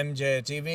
MJ TV।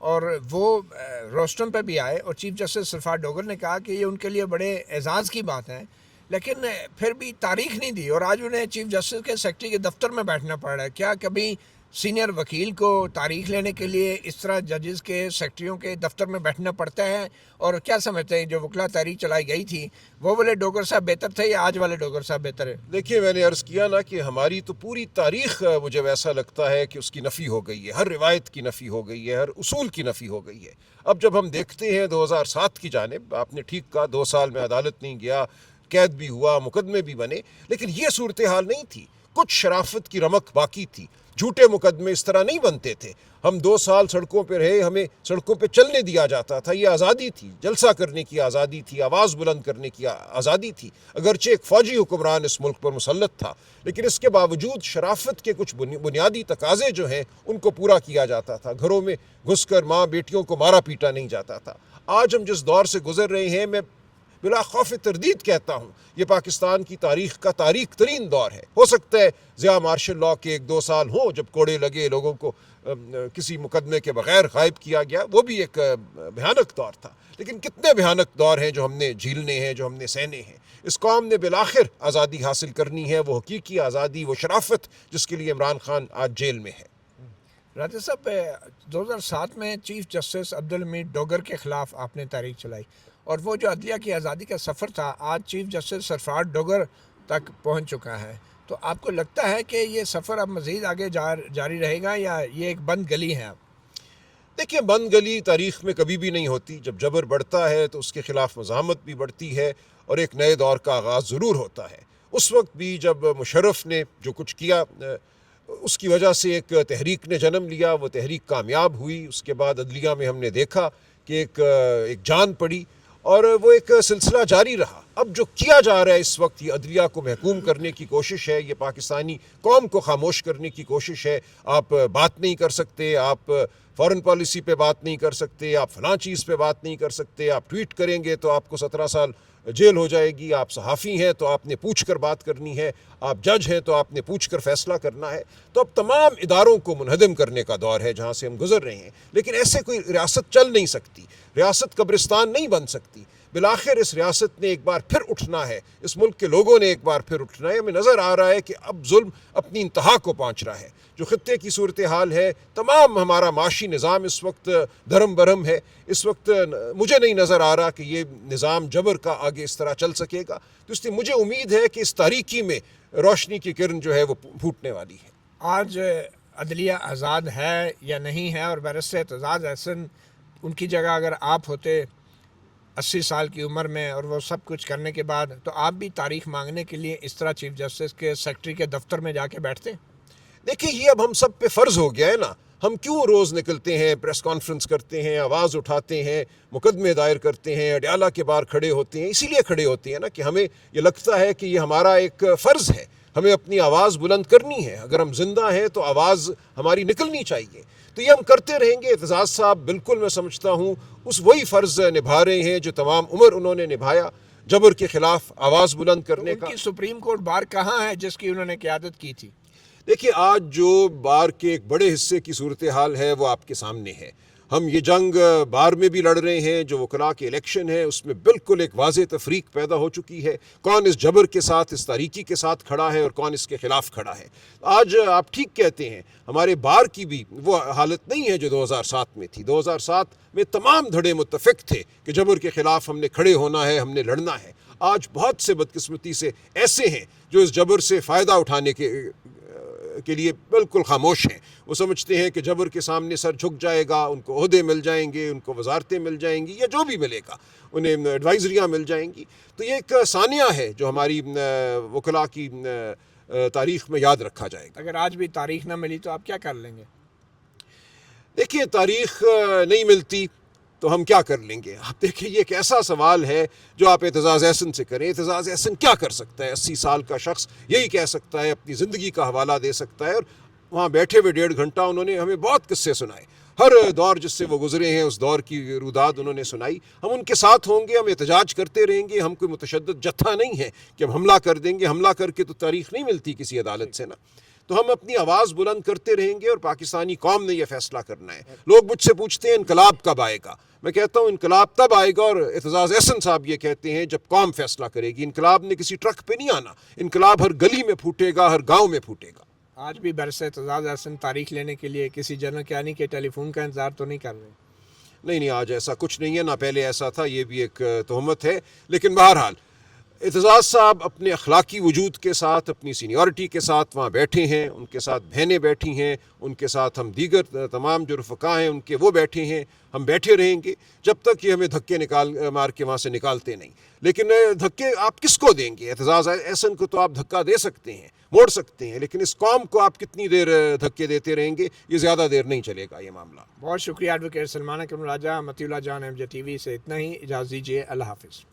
اور وہ rostrum پہ بھی آئے اور چیف جسٹس سرفراز ڈوگر نے کہا کہ یہ ان کے لیے بڑے اعزاز کی بات ہے، لیکن پھر بھی تاریخ نہیں دی اور آج انہیں چیف جسٹس کے سیکرٹری کے دفتر میں بیٹھنا پڑ رہا ہے۔ کیا کبھی سینئر وکیل کو تاریخ لینے کے لیے اس طرح ججز کے سیکرٹریوں کے دفتر میں بیٹھنا پڑتا ہے؟ اور کیا سمجھتے ہیں جو وکلا تحریک چلائی گئی تھی وہ والے ڈوگر صاحب بہتر تھے یا آج والے ڈوگر صاحب بہتر ہے؟ دیکھیے، میں نے عرض کیا نا کہ ہماری تو پوری تاریخ مجھے ویسا لگتا ہے کہ اس کی نفی ہو گئی ہے، ہر روایت کی نفی ہو گئی ہے، ہر اصول کی نفی ہو گئی ہے۔ اب جب ہم دیکھتے ہیں 2007 کی جانب، آپ نے ٹھیک کہا 2 سال میں عدالت نہیں گیا، قید بھی ہوا، مقدمے بھی بنے، لیکن یہ صورتحال نہیں تھی، کچھ شرافت کی رمق باقی تھی۔ جھوٹے مقدمے اس طرح نہیں بنتے تھے۔ ہم 2 سال سڑکوں پہ رہے، ہمیں سڑکوں پہ چلنے دیا جاتا تھا، یہ آزادی تھی، جلسہ کرنے کی آزادی تھی، آواز بلند کرنے کی آزادی تھی۔ اگرچہ ایک فوجی حکمران اس ملک پر مسلط تھا، لیکن اس کے باوجود شرافت کے کچھ بنیادی تقاضے جو ہیں ان کو پورا کیا جاتا تھا۔ گھروں میں گھس کر ماں بیٹیوں کو مارا پیٹا نہیں جاتا تھا۔ آج ہم جس دور سے گزر رہے ہیں، میں بلا خوف تردید کہتا ہوں، یہ پاکستان کی تاریخ کا تاریک ترین دور ہے۔ ہو سکتا ہے ضیاء مارشل لاء کے 1-2 سال ہوں جب کوڑے لگے، لوگوں کو کسی مقدمے کے بغیر غائب کیا گیا، وہ بھی ایک بھیانک دور تھا، لیکن کتنے بھیانک دور ہیں جو ہم نے جھیلنے ہیں، جو ہم نے سہنے ہیں۔ اس قوم نے بالآخر آزادی حاصل کرنی ہے، وہ حقیقی آزادی، وہ شرافت جس کے لیے عمران خان آج جیل میں ہے۔ راجہ صاحب، 2007 میں چیف جسٹس عبدالحمید ڈوگر کے خلاف آپ نے تحریک چلائی اور وہ جو عدلیہ کی آزادی کا سفر تھا آج چیف جسٹس سرفراز ڈوگر تک پہنچ چکا ہے، تو آپ کو لگتا ہے کہ یہ سفر اب مزید آگے جاری رہے گا یا یہ ایک بند گلی ہے اب؟ دیکھیں، بند گلی تاریخ میں کبھی بھی نہیں ہوتی۔ جب جبر بڑھتا ہے تو اس کے خلاف مزاحمت بھی بڑھتی ہے اور ایک نئے دور کا آغاز ضرور ہوتا ہے۔ اس وقت بھی جب مشرف نے جو کچھ کیا، اس کی وجہ سے ایک تحریک نے جنم لیا، وہ تحریک کامیاب ہوئی۔ اس کے بعد عدلیہ میں ہم نے دیکھا کہ ایک جان پڑی اور وہ ایک سلسلہ جاری رہا۔ اب جو کیا جا رہا ہے اس وقت، یہ عدلیہ کو محکوم کرنے کی کوشش ہے، یہ پاکستانی قوم کو خاموش کرنے کی کوشش ہے۔ آپ بات نہیں کر سکتے، آپ فارن پالیسی پہ بات نہیں کر سکتے، آپ فلاں چیز پہ بات نہیں کر سکتے، آپ ٹویٹ کریں گے تو آپ کو 17 سال جیل ہو جائے گی، آپ صحافی ہیں تو آپ نے پوچھ کر بات کرنی ہے، آپ جج ہیں تو آپ نے پوچھ کر فیصلہ کرنا ہے۔ تو اب تمام اداروں کو منہدم کرنے کا دور ہے جہاں سے ہم گزر رہے ہیں، لیکن ایسے کوئی ریاست چل نہیں سکتی، ریاست قبرستان نہیں بن سکتی۔ بالآخر اس ریاست نے ایک بار پھر اٹھنا ہے، اس ملک کے لوگوں نے ایک بار پھر اٹھنا ہے۔ ہمیں نظر آ رہا ہے کہ اب ظلم اپنی انتہا کو پہنچ رہا ہے۔ جو خطے کی صورتحال ہے، تمام ہمارا معاشی نظام اس وقت دھرم برہم ہے۔ اس وقت مجھے نہیں نظر آ رہا کہ یہ نظام جبر کا آگے اس طرح چل سکے گا، تو اس لیے مجھے امید ہے کہ اس تاریکی میں روشنی کی کرن جو ہے وہ پھوٹنے والی ہے۔ آج عدلیہ آزاد ہے یا نہیں ہے؟ اور بیرسٹر اعتزاز احسن ان کی جگہ اگر آپ ہوتے 80 سال کی عمر میں اور وہ سب کچھ کرنے کے بعد، تو آپ بھی تاریخ مانگنے کے لیے اس طرح چیف جسٹس کے سیکرٹری کے دفتر میں جا کے بیٹھتے؟ دیکھیں، یہ اب ہم سب پہ فرض ہو گیا ہے نا۔ ہم کیوں روز نکلتے ہیں، پریس کانفرنس کرتے ہیں، آواز اٹھاتے ہیں، مقدمے دائر کرتے ہیں، اڈیالہ کے باہر کھڑے ہوتے ہیں؟ اسی لیے کھڑے ہوتے ہیں نا کہ ہمیں یہ لگتا ہے کہ یہ ہمارا ایک فرض ہے، ہمیں اپنی آواز بلند کرنی ہے۔ اگر ہم زندہ ہیں تو آواز ہماری نکلنی چاہیے، تو یہ ہم کرتے رہیں گے۔ اعتزاز صاحب بالکل میں سمجھتا ہوں وہی فرض نبھا رہے ہیں جو تمام عمر انہوں نے نبھایا، جبر کے خلاف آواز بلند کرنے کا۔ ان کی سپریم کورٹ بار کہاں ہے جس کی انہوں نے قیادت کی تھی؟ دیکھیے، آج جو بار کے ایک بڑے حصے کی صورتحال ہے وہ آپ کے سامنے ہے۔ ہم یہ جنگ بار میں بھی لڑ رہے ہیں، جو وکلاء کے الیکشن ہے اس میں بالکل ایک واضح تفریق پیدا ہو چکی ہے، کون اس جبر کے ساتھ، اس تاریکی کے ساتھ کھڑا ہے اور کون اس کے خلاف کھڑا ہے۔ آج آپ ٹھیک کہتے ہیں، ہمارے بار کی بھی وہ حالت نہیں ہے جو 2007 میں تھی۔ 2007 میں تمام دھڑے متفق تھے کہ جبر کے خلاف ہم نے کھڑے ہونا ہے، ہم نے لڑنا ہے۔ آج بہت سے بدقسمتی سے ایسے ہیں جو اس جبر سے فائدہ اٹھانے کے لیے بالکل خاموش ہیں۔ وہ سمجھتے ہیں کہ جبر کے سامنے سر جھک جائے گا، ان کو عہدے مل جائیں گے، ان کو وزارتیں مل جائیں گی، یا جو بھی ملے گا، انہیں ایڈوائزریاں مل جائیں گی۔ تو یہ ایک ثانیہ ہے جو ہماری وکلاء کی تاریخ میں یاد رکھا جائے گا۔ اگر آج بھی تاریخ نہ ملی تو آپ کیا کر لیں گے؟ دیکھیے، تاریخ نہیں ملتی تو ہم کیا کر لیں گے؟ آپ دیکھیں، یہ ایک ایسا سوال ہے جو آپ اعتزاز احسن سے کریں۔ اعتزاز احسن کیا کر سکتا ہے؟ 80 سال کا شخص یہی کہہ سکتا ہے، اپنی زندگی کا حوالہ دے سکتا ہے، اور وہاں بیٹھے ہوئے 1.5 گھنٹہ انہوں نے ہمیں بہت قصے سنائے، ہر دور جس سے وہ گزرے ہیں اس دور کی روداد انہوں نے سنائی۔ ہم ان کے ساتھ ہوں گے، ہم احتجاج کرتے رہیں گے۔ ہم کوئی متشدد جتھا نہیں ہے کہ ہم حملہ کر دیں گے۔ حملہ کر کے تو تاریخ نہیں ملتی کسی عدالت سے نا۔ تو ہم اپنی آواز بلند کرتے رہیں گے اور پاکستانی قوم نے یہ فیصلہ کرنا ہے. لوگ مجھ سے پوچھتے ہیں انقلاب کب آئے گا. میں کہتا ہوں انقلاب تب آئے گا، اور اعتزاز احسن صاحب یہ کہتے ہیں جب قوم فیصلہ کرے گی. انقلاب نے کسی ٹرک پہ نہیں آنا، انقلاب ہر گلی میں پھوٹے گا، ہر گاؤں میں پھوٹے گا. آج بھی برس اعتزاز احسن تاریخ لینے کے لیے کسی جنرل کیانی کے ٹیلی فون کا انتظار تو نہیں کر رہے؟ نہیں، آج ایسا کچھ نہیں ہے، نہ پہلے ایسا تھا. یہ بھی ایک تہمت ہے. لیکن بہرحال اعتزاز صاحب اپنے اخلاقی وجود کے ساتھ، اپنی سینیورٹی کے ساتھ وہاں بیٹھے ہیں. ان کے ساتھ بہنیں بیٹھی ہیں، ان کے ساتھ ہم دیگر تمام جو رفقا ہیں ان کے وہ بیٹھے ہیں. ہم بیٹھے رہیں گے جب تک کہ ہمیں دھکے مار کے وہاں سے نکالتے نہیں. لیکن دھکے آپ کس کو دیں گے؟ اعتزاز احسن کو تو آپ دھکا دے سکتے ہیں، موڑ سکتے ہیں، لیکن اس قوم کو آپ کتنی دیر دھکے دیتے رہیں گے؟ یہ زیادہ دیر نہیں چلے گا یہ معاملہ. بہت شکریہ ایڈوکیٹ سلمان اکرم راجہ. مطیع اللہ جان، MJ TV سے اتنا ہی. اجازت دیجیے. اللہ حافظ.